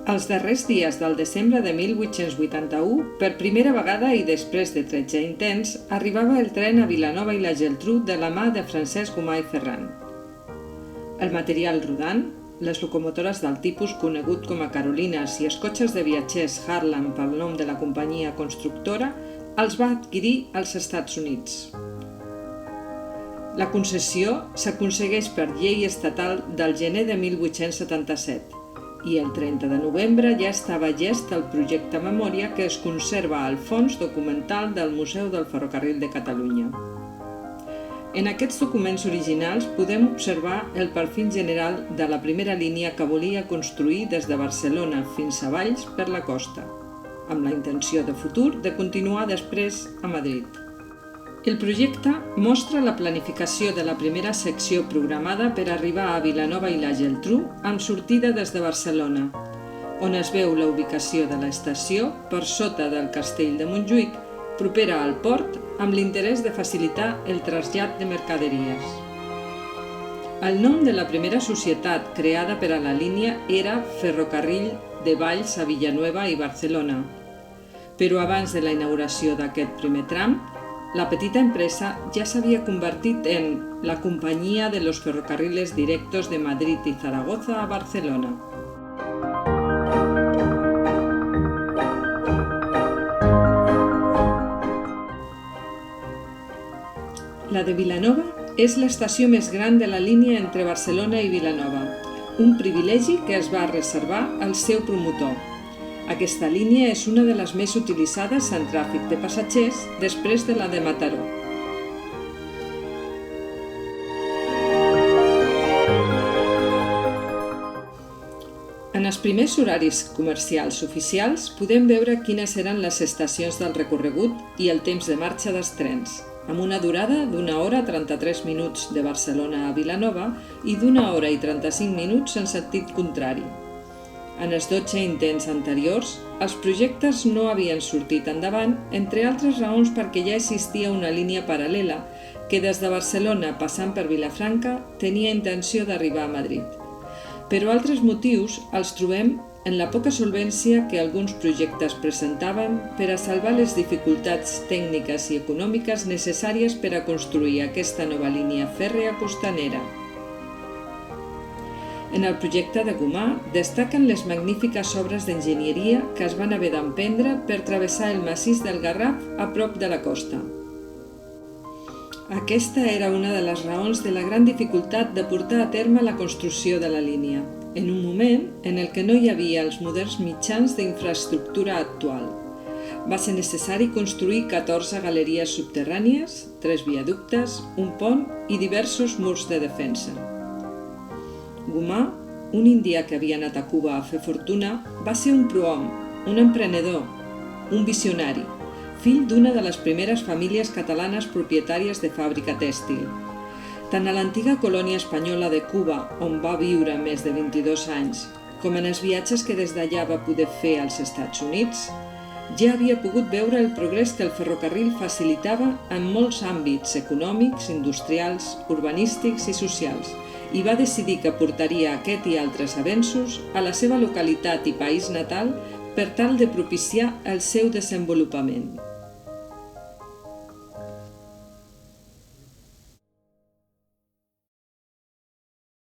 Els darrers dies del desembre de 1881, per primera vegada i després de 13 intents, arribava el tren a Vilanova i la Geltrú de la mà de Francesc Gomà i Ferran. El material rodant, les locomotores del tipus conegut com a Carolines i els cotxes de viatgers Harland pel nom de la companyia constructora, els va adquirir als Estats Units. La concessió s'aconsegueix per llei estatal del gener de 1877 i el 30 de novembre ja estava llest el projecte memòria que es conserva al fons documental del Museu del Ferrocarril de Catalunya. En aquests documents originals podem observar el perfil general de la primera línia que volia construir des de Barcelona fins a Valls per la costa, amb la intenció de futur de continuar després a Madrid. El projecte mostra la planificació de la primera secció programada per arribar a Vilanova i la Geltrú amb sortida des de Barcelona, on es veu la ubicació de l'estació per sota del castell de Montjuïc, propera al port, amb l'interès de facilitar el trasllat de mercaderies. El nom de la primera societat creada per a la línia era Ferrocarril de Valls a Villanueva i Barcelona, però abans de la inauguració d'aquest primer tram, la petita empresa ja s'havia convertit en la Compañía de los Ferrocarriles Directos de Madrid y Zaragoza a Barcelona. La de Vilanova és l'estació més gran de la línia entre Barcelona i Vilanova, un privilegi que es va reservar al seu promotor. Aquesta línia és una de les més utilitzades en tràfic de passatgers després de la de Mataró. En els primers horaris comercials oficials podem veure quines eren les estacions del recorregut i el temps de marxa dels trens, amb una durada d'1 hora 33 minuts de Barcelona a Vilanova i d'1 hora i 35 minuts en sentit contrari. En els 12 intents anteriors, els projectes no havien sortit endavant, entre altres raons perquè ja existia una línia paral·lela que des de Barcelona passant per Vilafranca tenia intenció d'arribar a Madrid. Però altres motius els trobem en la poca solvència que alguns projectes presentaven per a salvar les dificultats tècniques i econòmiques necessàries per a construir aquesta nova línia fèrrea costanera. En el projecte de Gomà destaquen les magnífiques obres d'enginyeria que es van haver d'emprendre per travessar el massís del Garraf a prop de la costa. Aquesta era una de les raons de la gran dificultat de portar a terme la construcció de la línia, en un moment en el que no hi havia els moderns mitjans d'infraestructura actual. Va ser necessari construir 14 galeries subterrànies, 3 viaductes, un pont i diversos murs de defensa. Gomà, un indià que havia anat a Cuba a fer fortuna, va ser un prohom, un emprenedor, un visionari, fill d'una de les primeres famílies catalanes propietàries de fàbrica tèxtil. Tant a l'antiga colònia espanyola de Cuba, on va viure més de 22 anys, com en els viatges que des d'allà va poder fer als Estats Units, ja havia pogut veure el progrés que el ferrocarril facilitava en molts àmbits econòmics, industrials, urbanístics i socials, i va decidir que portaria aquest i altres avenços a la seva localitat i país natal per tal de propiciar el seu desenvolupament.